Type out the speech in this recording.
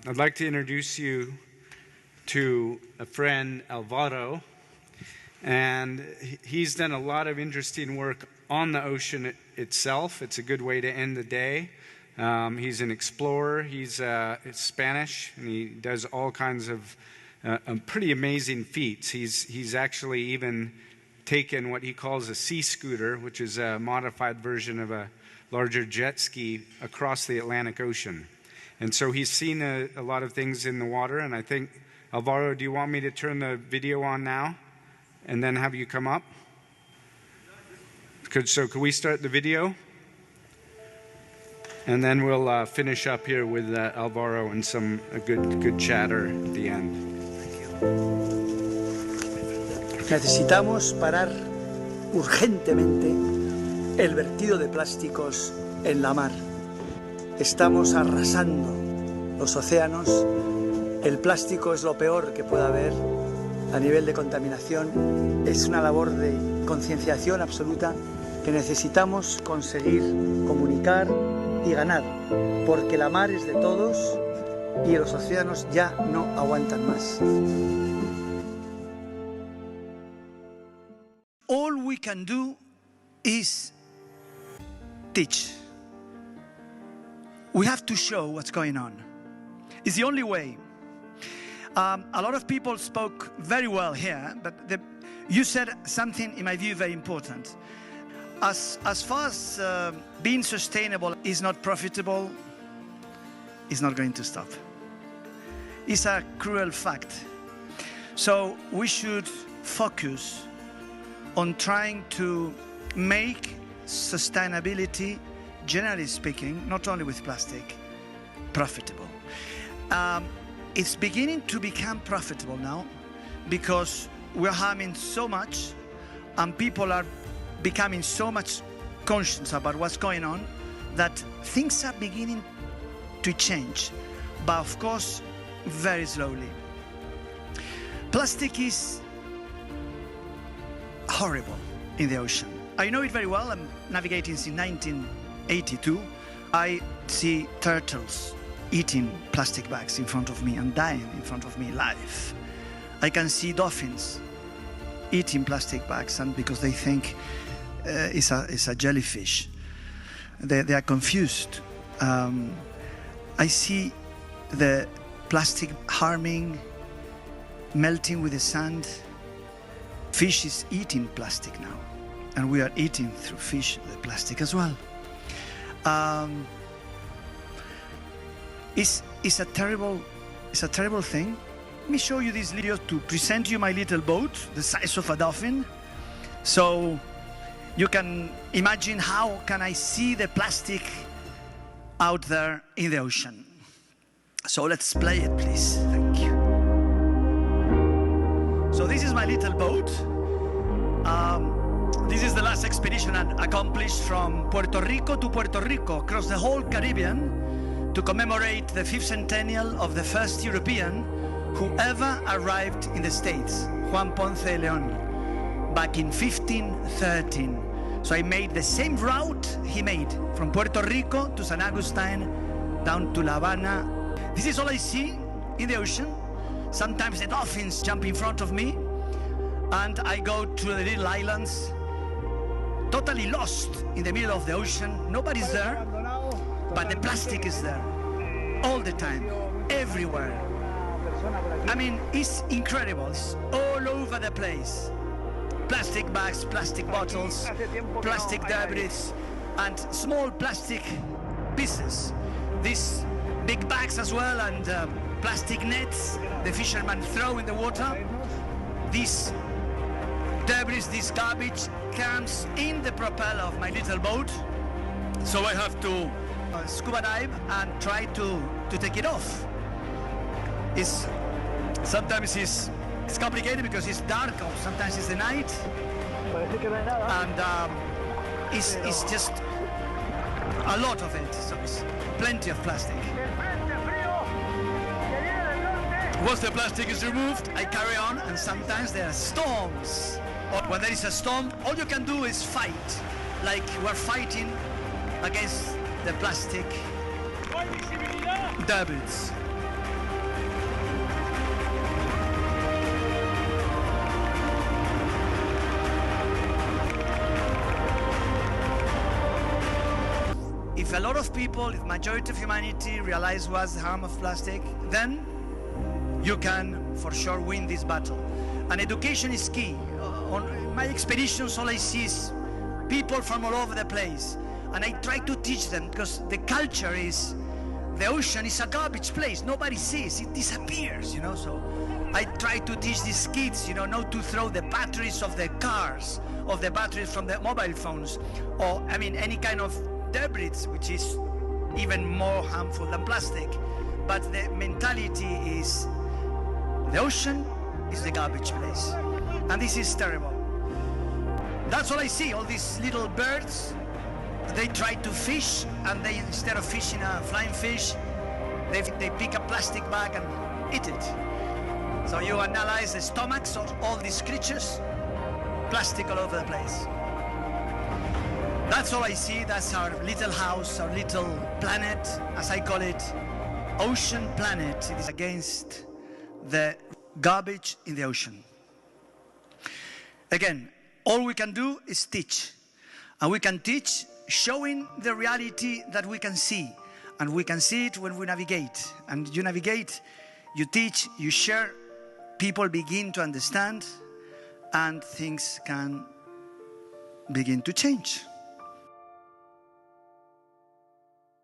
I'd like to introduce you to a friend, Álvaro, and he's done a lot of interesting work on the ocean itself. It's a good way to end the day. He's an explorer. He's Spanish, and he does all kinds of pretty amazing feats. He's actually even taken what he calls a sea scooter, which is a modified version of a larger jet ski, across the Atlantic Ocean. And so he's seen a lot of things in the water, and I think, Álvaro, do you want me to turn the video on now and then have you come up? So could we start the video? And then we'll finish up here with Álvaro and a good chatter at the end. Thank you. Necesitamos parar urgentemente el vertido de plásticos en la mar. Estamos arrasando los océanos. El plástico es lo peor que puede haber a nivel de contaminación. Es una labor de concienciación absoluta que necesitamos conseguir comunicar y ganar, porque la mar es de todos y los océanos ya no aguantan más. All we can do is teach. We have to show what's going on. It's the only way. A lot of people spoke very well here, but you said something, in my view, very important. As far as being sustainable is not profitable, it's not going to stop. It's a cruel fact. So we should focus on trying to make sustainability, generally speaking, not only with plastic, profitable. It's beginning to become profitable now because we're harming so much and people are becoming so much conscious about what's going on that things are beginning to change, but of course, very slowly. Plastic is horrible in the ocean. I know it very well. I'm navigating since 1982. I see turtles eating plastic bags in front of me and dying in front of me live. I can see dolphins eating plastic bags, and because they think it's a jellyfish. They are confused. I see the plastic harming, melting with the sand. Fish is eating plastic now, and we are eating through fish the plastic as well. It's a terrible thing. Let me show you this video to present you my little boat, the size of a dolphin, so you can imagine how can I see the plastic out there in the ocean. So let's play it, please. Thank you. So this is my little boat. This is the last expedition I accomplished from Puerto Rico to Puerto Rico, across the whole Caribbean, to commemorate the 5th centennial of the first European who ever arrived in the States, Juan Ponce de León, back in 1513. So I made the same route he made, from Puerto Rico to San Agustin, down to La Habana. This is all I see in the ocean. Sometimes the dolphins jump in front of me, and I go to the little islands, totally lost in the middle of the ocean. Nobody's there, but the plastic is there, all the time, everywhere. I mean, it's incredible. It's all over the place. Plastic bags, plastic bottles, plastic debris, and small plastic pieces. These big bags as well, and plastic nets the fishermen throw in the water. This debris, this garbage comes in the propeller of my little boat, so I have to scuba dive and try to take it off. Sometimes it's complicated because it's dark, or sometimes it's the night, and it's just a lot of it, so it's plenty of plastic. Once the plastic is removed, I carry on, and sometimes there are storms. Or when there is a storm, all you can do is fight, like we're fighting against the plastic debris. if a lot of people, if majority of humanity realize what's the harm of plastic, then you can for sure win this battle. And education is key. On my expeditions, all I see is people from all over the place. And I try to teach them, because the culture is, the ocean is a garbage place. Nobody sees, it disappears, you know. So I try to teach these kids, you know, not to throw the batteries of the cars, of the batteries from the mobile phones, or, I mean, any kind of debris, which is even more harmful than plastic. But the mentality is, the ocean is the garbage place. And this is terrible. That's all I see, all these little birds. They try to fish, and they, instead of fishing a flying fish, they pick a plastic bag and eat it. So you analyze the stomachs of all these creatures, plastic all over the place. That's all I see. That's our little house, our little planet, as I call it, ocean planet. It is against the garbage in the ocean. Again, all we can do is teach. And we can teach showing the reality that we can see. And we can see it when we navigate. And you navigate, you teach, you share, people begin to understand, and things can begin to change.